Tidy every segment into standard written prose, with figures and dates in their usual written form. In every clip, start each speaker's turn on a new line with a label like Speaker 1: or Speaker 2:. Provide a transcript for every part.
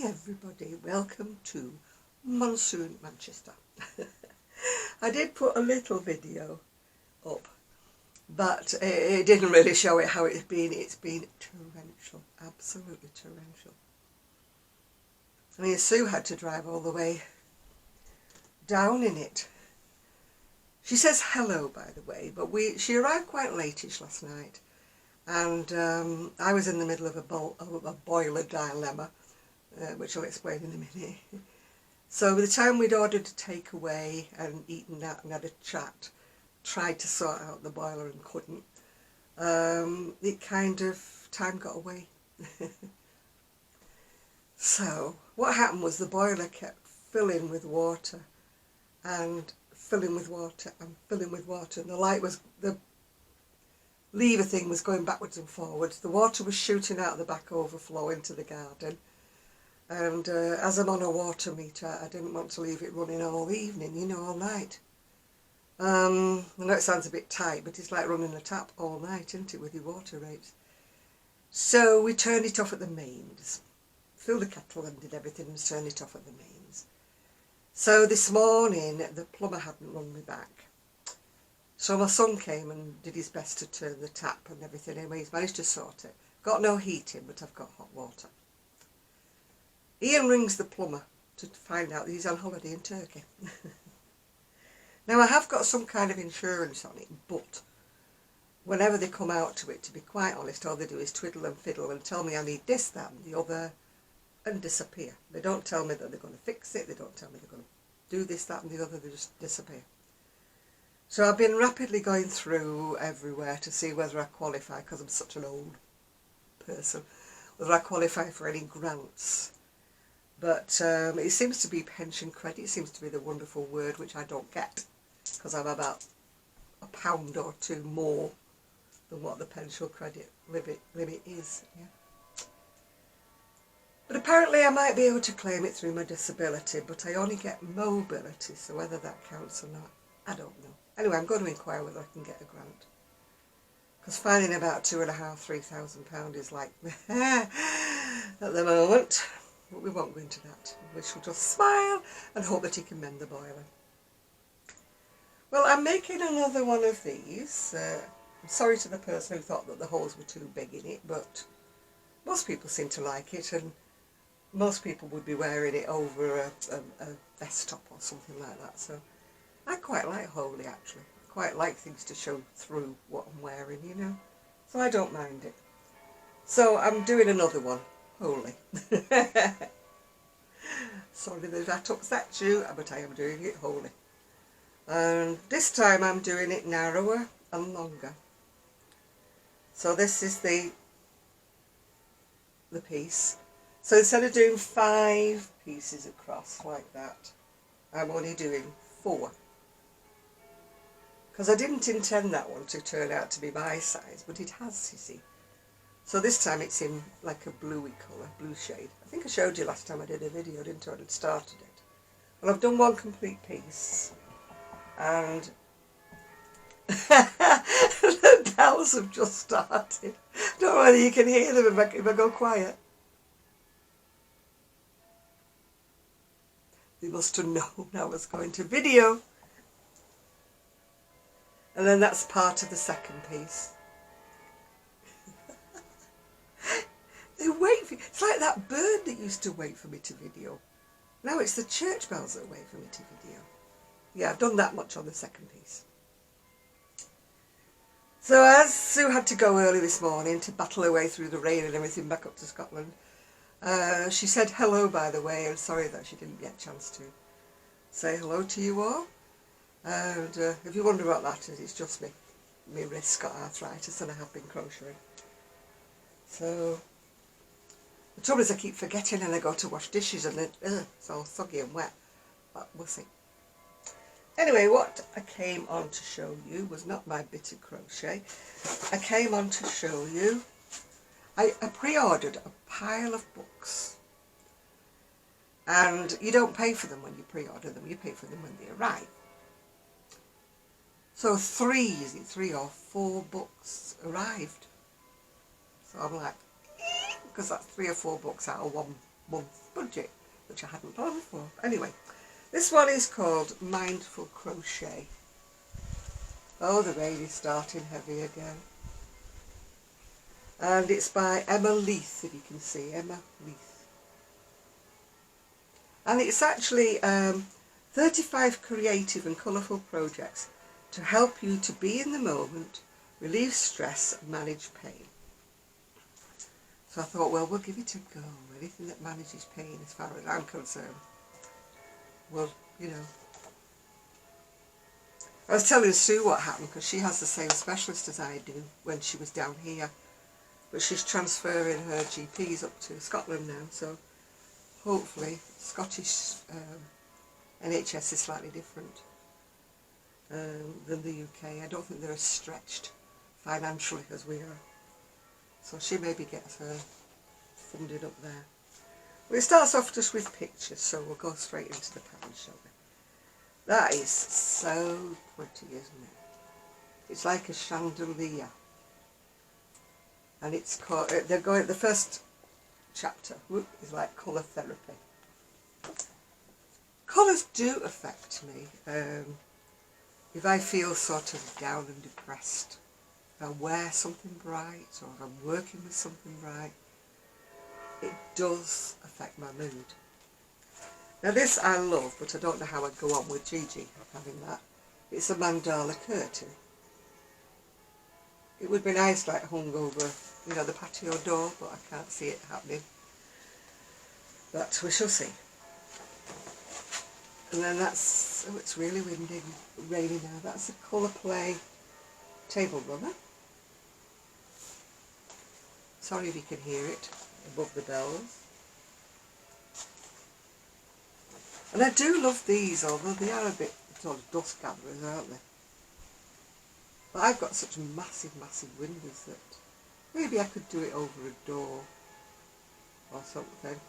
Speaker 1: everybody, welcome to Monsoon Manchester. I did put a little video up, but it didn't really show it how it's been. It's been torrential, absolutely torrential. I mean, Sue had to drive all the way down in it. She says hello, by the way, but she arrived quite late-ish last night, and I was in the middle of a boiler dilemma, which I'll explain in a minute. So by the time we'd ordered a takeaway and eaten that and had a chat, tried to sort out the boiler and couldn't, it kind of, time got away. So what happened was the boiler kept filling with water and filling with water and filling with water, and the lever thing was going backwards and forwards. The water was shooting out of the back overflow into the garden, and as I'm on a water meter, I didn't want to leave it running all evening, all night. I know it sounds a bit tight, but it's like running a tap all night, isn't it, with your water rates? So we turned it off at the mains, filled the kettle and did everything and turned it off at the mains. So this morning the plumber hadn't rung me back. So my son came and did his best to turn the tap and everything. Anyway, he's managed to sort it. Got no heating, but I've got hot water. Ian rings the plumber to find out that he's on holiday in Turkey. Now, I have got some kind of insurance on it, but whenever they come out to it, to be quite honest, all they do is twiddle and fiddle and tell me I need this, that and the other, and disappear. They don't tell me that they're going to fix it. They don't tell me they're going to do this, that and the other. They just disappear. So I've been rapidly going through everywhere to see whether I qualify, because I'm such an old person, whether I qualify for any grants. But it seems to be pension credit. It seems to be the wonderful word, which I don't get, because I'm about £1 or £2 more than what the pension credit limit is. Yeah. But apparently I might be able to claim it through my disability, but I only get mobility, so whether that counts or not, I don't know. Anyway, I'm going to inquire whether I can get a grant, because finding about £2,500–3,000 is like at the moment. But we won't go into that. We shall just smile and hope that he can mend the boiler. Well, I'm making another one of these. I'm sorry to the person who thought that the holes were too big in it, but most people seem to like it, and most people would be wearing it over a vest top or something like that. So I quite like holey, actually. I quite like things to show through what I'm wearing, So I don't mind it. So I'm doing another one, holey. Sorry that that upsets you, but I am doing it holey. And this time I'm doing it narrower and longer. So this is the piece. So instead of doing 5 pieces across like that, I'm only doing 4. Because I didn't intend that one to turn out to be my size, but it has, you see. So this time it's in like a bluey colour, blue shade. I think I showed you last time I did a video, didn't I? I'd started it. Well, I've done one complete piece, and the bells have just started. Don't know whether you can hear them if I go quiet. They must have known I was going to video. And then that's part of the second piece. They wait for you. It's like that bird that used to wait for me to video. Now it's the church bells that wait for me to video. Yeah, I've done that much on the second piece. So as Sue had to go early this morning to battle her way through the rain and everything back up to Scotland, she said hello, by the way, and sorry that she didn't get a chance to say hello to you all. And if you wonder what that is, it's just me. My wrist's got arthritis and I have been crocheting. So the trouble is I keep forgetting and I go to wash dishes and then it's all soggy and wet. But we'll see. Anyway, what I came on to show you was not my bit of crochet. I came on to show you, I pre-ordered a pile of books. And you don't pay for them when you pre-order them, you pay for them when they arrive. So 3 or 4 books arrived. So I'm like, because that's 3 or 4 books out of one month budget, which I hadn't planned for. Anyway, this one is called Mindful Crochet. Oh, the rain is starting heavy again. And it's by Emma Leith, if you can see, Emma Leith. And it's actually 35 creative and colourful projects to help you to be in the moment, relieve stress and manage pain. So I thought, well, we'll give it a go. Anything that manages pain, as far as I'm concerned. Well, you know. I was telling Sue what happened, because she has the same specialist as I do when she was down here. But she's transferring her GPs up to Scotland now, so hopefully Scottish NHS is slightly different than the UK. I don't think they're as stretched financially as we are. So she maybe gets her funded up there. Well, it starts off just with pictures, so we'll go straight into the pattern, shall we? That is so pretty, isn't it? It's like a chandelier. And it's called, the first chapter is like colour therapy. Colours do affect me. If I feel sort of down and depressed, if I wear something bright or if I'm working with something bright, it does affect my mood. Now this I love, but I don't know how I'd go on with Gigi having that. It's a mandala curtain. It would be nice like hung over, you know, the patio door, but I can't see it happening. But we shall see. And then that's, oh, it's really windy, rainy now. That's a Colour Play table runner. Sorry if you can hear it above the bells. And I do love these, although they are a bit sort of dust gatherers, aren't they? But I've got such massive, massive windows that maybe I could do it over a door or something.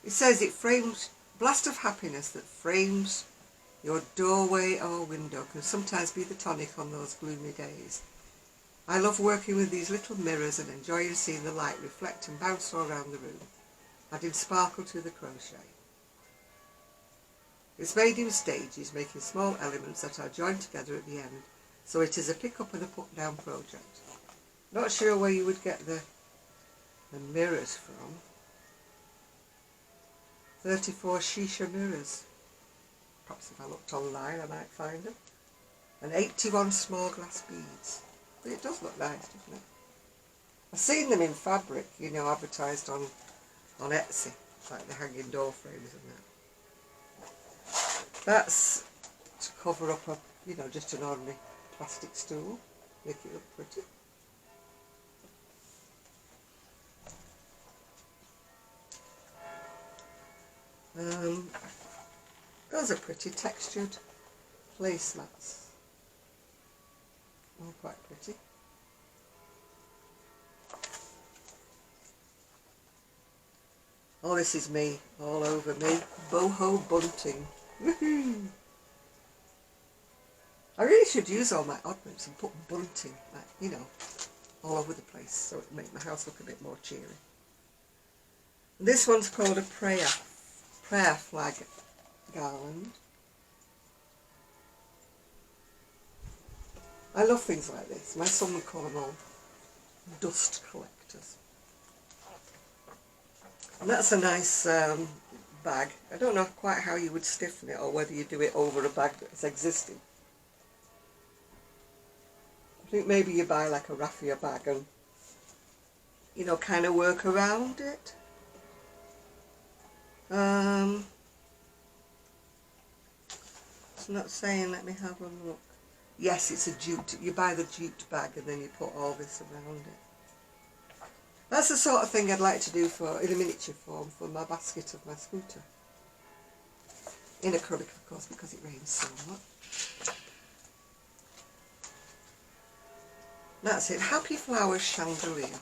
Speaker 1: It says it frames, blast of happiness that frames your doorway or window can sometimes be the tonic on those gloomy days. I love working with these little mirrors and enjoying seeing the light reflect and bounce all around the room, adding sparkle to the crochet. It's made in stages, making small elements that are joined together at the end, so it is a pick up and a put down project. Not sure where you would get the mirrors from. 34 shisha mirrors. Perhaps if I looked online I might find them. And 81 small glass beads. But it does look nice, doesn't it? I've seen them in fabric, you know, advertised on Etsy, like the hanging door frames and that. That's to cover up a, you know, just an ordinary plastic stool, make it look pretty. Those are pretty textured placemats. All quite pretty. Oh, this is me, all over me. Boho bunting. Woohoo! I really should use all my oddments and put bunting, like, you know, all over the place, so it make my house look a bit more cheery. And this one's called a prayer flag garland. I love things like this. My son would call them all dust collectors. And that's a nice bag. I don't know quite how you would stiffen it or whether you do it over a bag that's existing. I think maybe you buy like a raffia bag and, you know, kind of work around it. It's not saying, let me have a look. Yes, it's a jute. You buy the jute bag and then you put all this around it. That's the sort of thing I'd like to do in a miniature form for my basket of my scooter. In acrylic, of course, because it rains so much. That's it. Happy Flowers Chandelier.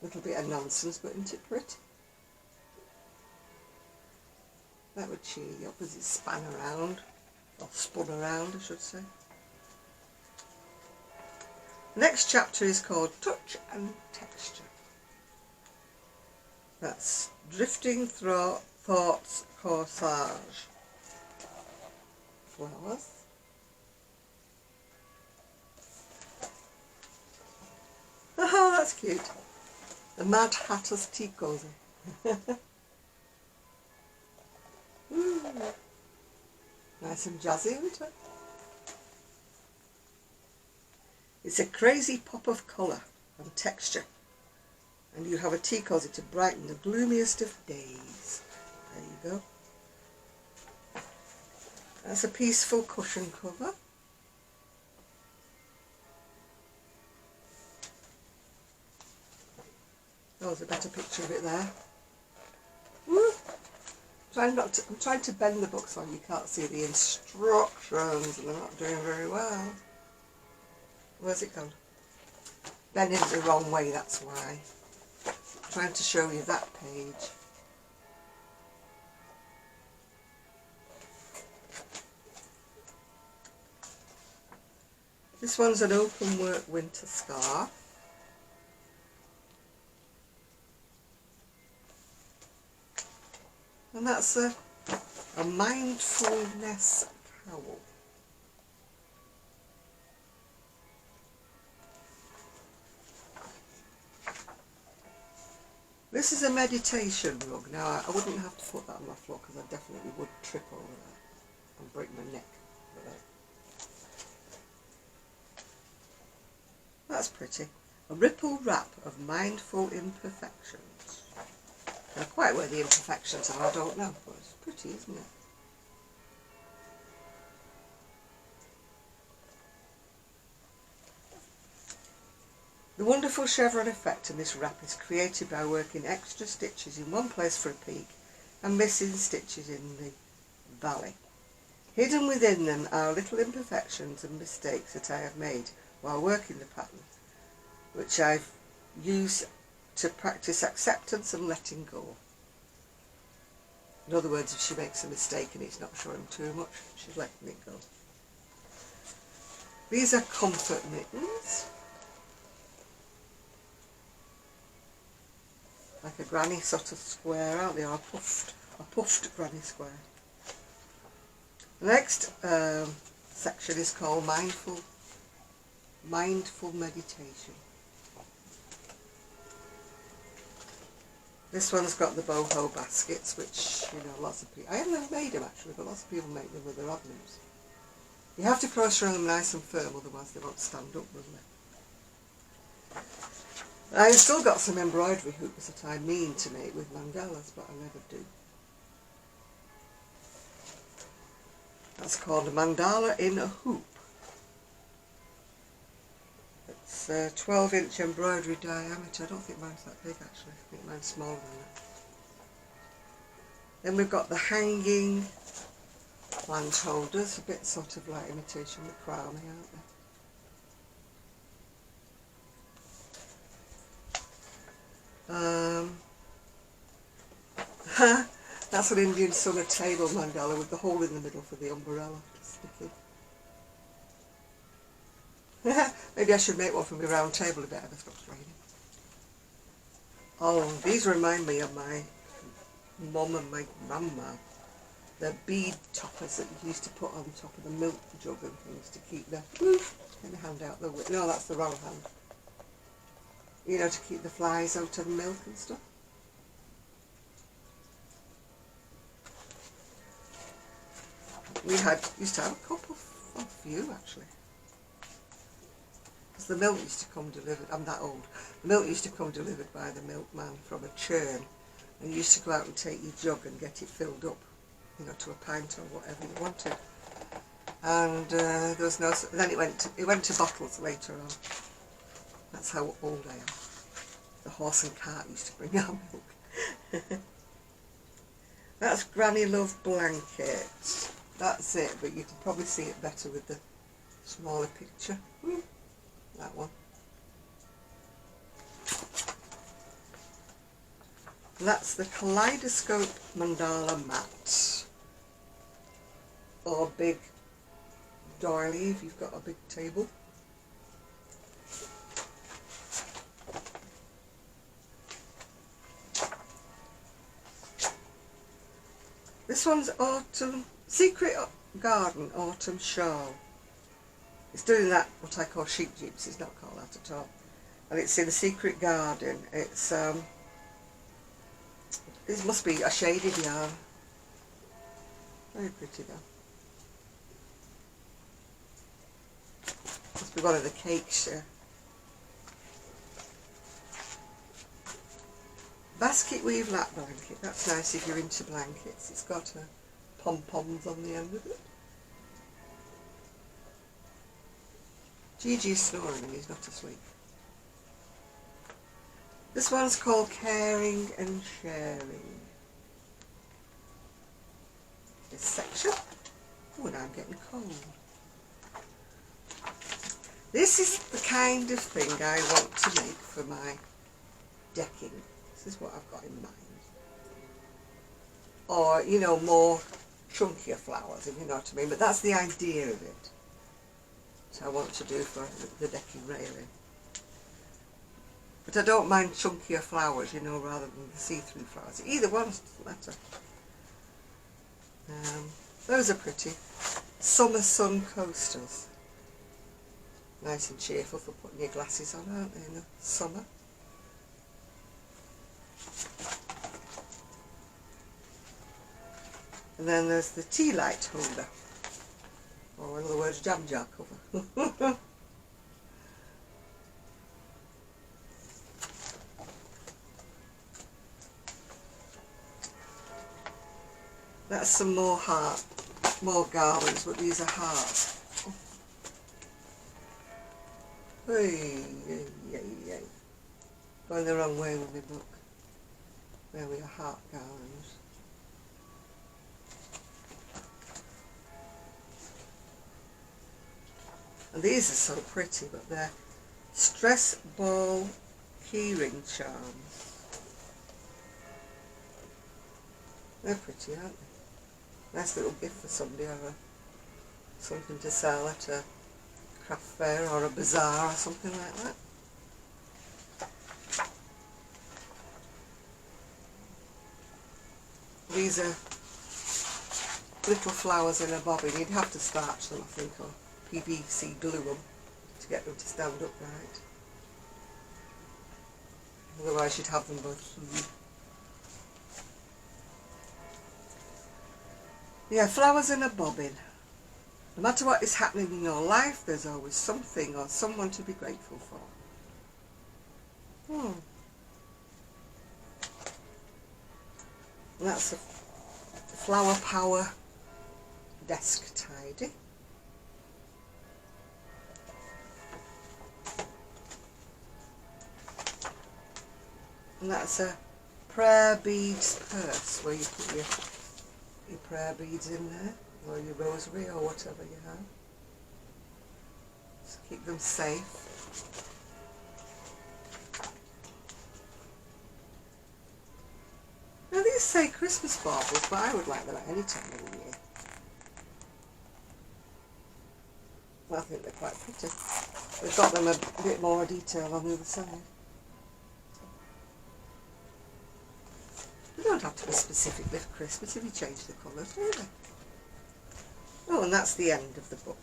Speaker 1: Little bit of nonsense, but isn't it pretty? That would cheer you up as it span around, or spun around, I should say. The next chapter is called Touch and Texture. That's Drifting Thoughts Corsage. Flowers. Oh, that's cute. The Mad Hatter's Tea Cozy. Nice and jazzy, isn't it? It's a crazy pop of colour and texture, and you have a tea cosy to brighten the gloomiest of days. There you go. That's a peaceful cushion cover. Oh, there's a better picture of it there. Woo! I'm trying to bend the book so you can't see the instructions, and they're not doing very well. Where's it gone? Bending it the wrong way, that's why. I'm trying to show you that page. This one's an open work winter scarf. And that's a mindfulness cowl. This is a meditation rug. Now, I wouldn't have to put that on my floor because I definitely would trip over that and break my neck. That's pretty. A ripple wrap of mindful imperfections. Now, quite where the imperfections are, I don't know, but it's pretty, isn't it? The wonderful chevron effect in this wrap is created by working extra stitches in one place for a peak and missing stitches in the valley. Hidden within them are little imperfections and mistakes that I have made while working the pattern, which I've used to practice acceptance and letting go. In other words, if she makes a mistake and it's not showing too much, she's letting it go. These are comfort mittens. Like a granny sort of square, aren't they? Or a puffed granny square. The next section is called Mindful Meditation. This one's got the boho baskets, which, you know, lots of people... I haven't ever made them actually, but lots of people make them with their oddments. You have to crochet them nice and firm, otherwise they won't stand up, will they? I've still got some embroidery hoops that I mean to make with mandalas, but I never do. That's called a mandala in a hoop. It's a 12-inch embroidery diameter. I don't think mine's that big actually. I think mine's smaller than that. Then we've got the hanging plant holders, a bit sort of like imitation macrame, aren't they? That's an Indian summer table mandala with the hole in the middle for the umbrella to stick in. Maybe I should make one for my round table if it ever stops raining. Oh, these remind me of my mum and my grandma. The bead toppers that you used to put on top of the milk jug and things to keep the hand out the way. No, that's the wrong hand. You know, to keep the flies out of the milk and stuff. We used to have a couple, a few actually. Because the milk used to come delivered, I'm that old, the milk used to come delivered by the milkman from a churn, and you used to go out and take your jug and get it filled up, you know, to a pint or whatever you wanted. And there was no, then it went to bottles later on. That's how old I am. The horse and cart used to bring our milk. That's Granny Love blankets. That's it, but you can probably see it better with the smaller picture. That one. That's the Kaleidoscope Mandala mat. Or big doily if you've got a big table. This one's Autumn, Secret Garden Autumn Shawl. It's doing that, what I call sheep jeeps, it's not called that at all. And it's in a secret garden. It's, this must be a shaded yarn. Very pretty though. Must be one of the cakes here. Basket weave lap blanket, that's nice if you're into blankets. It's got pom-poms on the end of it. Gigi is snoring and he's not asleep. This one's called Caring and Sharing. This section. Oh, now I'm getting cold. This is the kind of thing I want to make for my decking. This is what I've got in mind. Or, you know, more chunkier flowers, if you know what I mean. But that's the idea of it. So I want to do for the decking railing. But I don't mind chunkier flowers, you know, rather than the see-through flowers. Either one doesn't matter. Those are pretty. Summer Sun Coasters. Nice and cheerful for putting your glasses on, aren't they, in the summer? And then there's the tea light holder, or in other words, jam jar cover. That's some more garlands, but these are hearts. Hey, hey. Going the wrong way with my book. There we are, heart garlands. And these are so pretty, but they're stress ball keyring charms. They're pretty, aren't they? Nice little gift for somebody, or something to sell at a craft fair or a bazaar or something like that. These are little flowers in a bobbin. You'd have to starch them, I think, or PVC glue them to get them to stand upright. Otherwise you'd have them both hued. Yeah, flowers in a bobbin. No matter what is happening in your life, there's always something or someone to be grateful for. And that's a Flower Power desk tidy. And that's a prayer beads purse where you put your prayer beads in there, or your rosary or whatever you have. Just keep them safe. Now these say Christmas baubles, but I would like them at any time of the year. Well, I think they're quite pretty. They've got them a bit more detail on the other side. They don't have to be specifically for Christmas if you change the colours, do they? Oh, and that's the end of the book.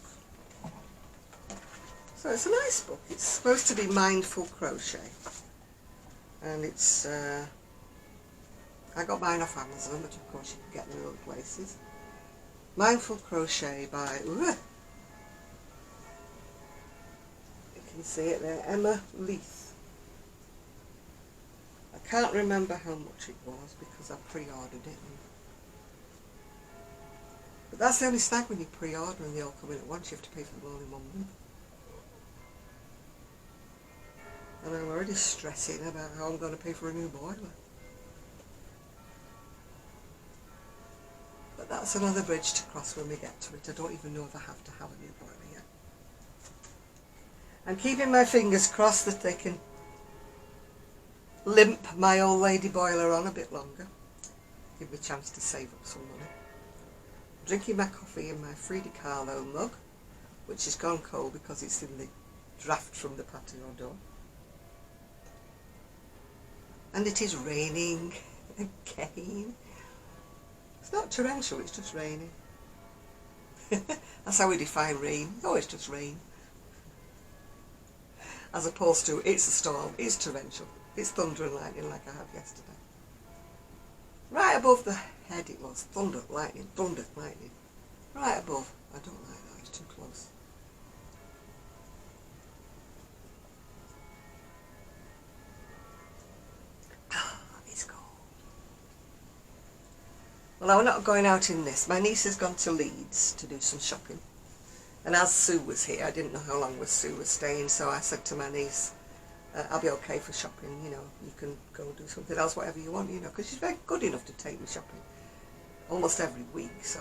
Speaker 1: So it's a nice book. It's supposed to be mindful crochet. And it's, I got mine off Amazon, but of course you can get them in other places. Mindful Crochet by, you can see it there, Emma Leith. I can't remember how much it was because I pre-ordered it. But that's the only snag when you pre-order and they all come in at once. You have to pay for them all in 1 month. And I'm already stressing about how I'm going to pay for a new boiler. But that's another bridge to cross when we get to it. I don't even know if I have to have a new boiler yet. I'm keeping my fingers crossed that they can limp my old lady boiler on a bit longer. Give me a chance to save up some money. I'm drinking my coffee in my Frida Kahlo mug, which has gone cold because it's in the draft from the patio door. And it is raining again. It's not torrential, it's just raining. That's how we define rain. Oh, it's just rain. As opposed to it's a storm, it's torrential, it's thunder and lightning like I had yesterday. Right above the head it was, thunder, lightning, thunder, lightning. Right above. I don't like that, it's too close. It's cold. Well, I'm not going out in this. My niece has gone to Leeds to do some shopping. And as Sue was here, I didn't know how long Sue was staying, so I said to my niece, I'll be okay for shopping, you know, you can go do something else, whatever you want, you know, because she's very good enough to take me shopping almost every week, so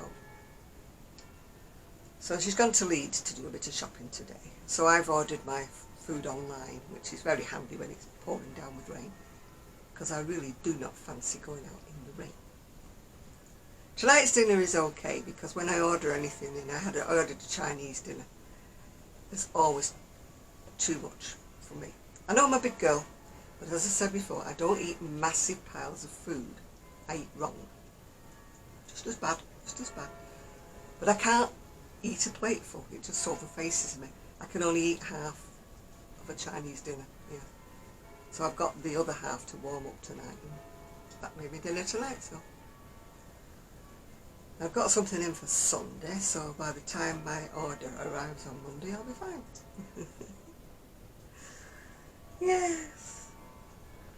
Speaker 1: she's gone to Leeds to do a bit of shopping today. So I've ordered my food online, which is very handy when it's pouring down with rain, because I really do not fancy going out in the rain. Tonight's dinner is okay, because when I order anything, and I ordered a Chinese dinner, there's always too much for me. I know I'm a big girl, but as I said before, I don't eat massive piles of food. I eat wrong. Just as bad, just as bad. But I can't eat a plateful, it just sort of faces me. I can only eat half of a Chinese dinner, yeah. So I've got the other half to warm up tonight, and that may be dinner tonight, so. I've got something in for Sunday, so by the time my order arrives on Monday, I'll be fine. Yes.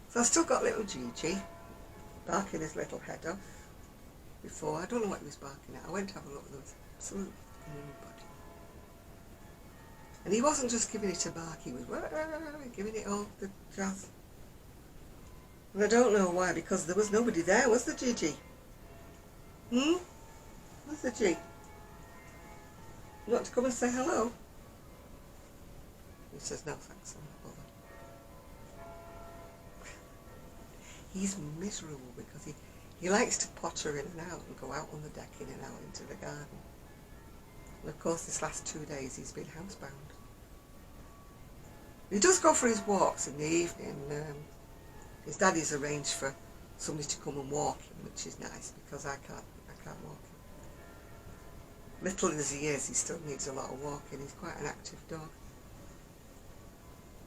Speaker 1: So I've still got little Gigi barking his little head off. Before, I don't know what he was barking at. I went to have a look, there was absolutely nobody. And he wasn't just giving it a bark, he was giving it all the jazz. And I don't know why, because there was nobody there, was there, Gigi? Where's the G? You want to come and say hello? He says, no thanks, I'm not bothered. He's miserable because he likes to potter in and out and go out on the deck in and out into the garden. And of course this last 2 days he's been housebound. He does go for his walks in the evening. His daddy's arranged for somebody to come and walk him, which is nice because I can't walk him. Little as he is, he still needs a lot of walking. He's quite an active dog.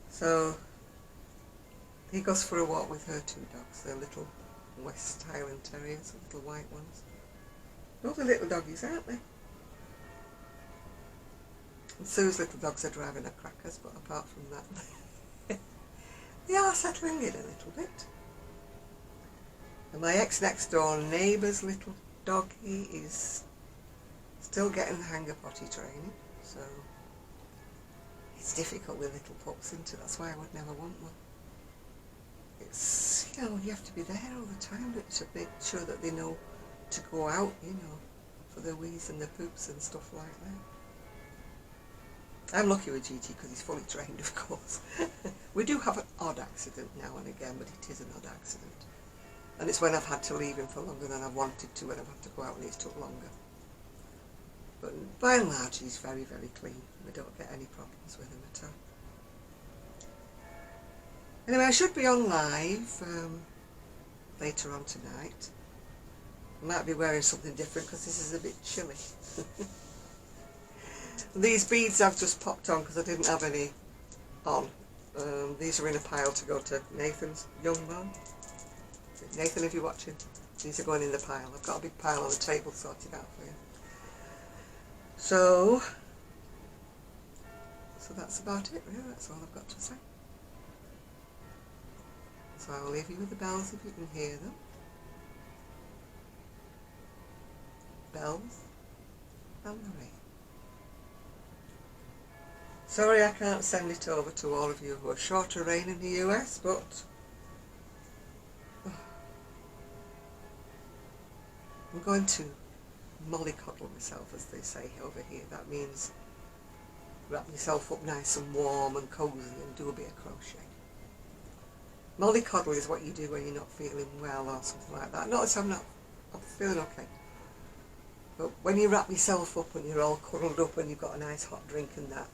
Speaker 1: So he goes for a walk with her 2 dogs. They're little West Highland Terriers, little white ones. Lovely little doggies, aren't they? And Sue's little dogs are driving her crackers, but apart from that, they are settling in a little bit. And my ex-next door neighbour's little doggy is still getting the hang of potty training, so it's difficult with little pups, isn't it? That's why I would never want one. It's, you know, you have to be there all the time to make sure that they know to go out, you know, for their wees and their poops and stuff like that. I'm lucky with Gigi because he's fully trained, of course. We do have an odd accident now and again, but it is an odd accident. And it's when I've had to leave him for longer than I've wanted to, when I've had to go out and it's took longer. But by and large, he's very, very clean. We don't get any problems with him at all. Anyway, I should be on live later on tonight. I might be wearing something different because this is a bit chilly. These beads I've just popped on because I didn't have any on. These are in a pile to go to Nathan's young man. Nathan, if you're watching, these are going in the pile. I've got a big pile on the table sorted out for you. So that's about it, really. That's all I've got to say. So I'll leave you with the bells if you can hear them. Bells and the rain. Sorry I can't send it over to all of you who are short of rain in the US, but I'm going to mollycoddle myself, as they say over here. That means wrap myself up nice and warm and cosy and do a bit of crochet. Mollycoddle is what you do when you're not feeling well or something like that. Notice I'm feeling okay. But when you wrap yourself up and you're all cuddled up and you've got a nice hot drink and that,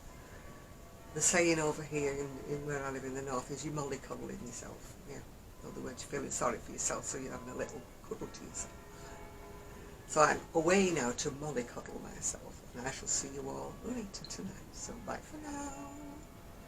Speaker 1: the saying over here in where I live in the north is you mollycoddling yourself. Yeah. In other words, you're feeling sorry for yourself, so you're having a little cuddle to yourself. So I'm away now to mollycoddle myself, and I shall see you all later tonight. So bye for now.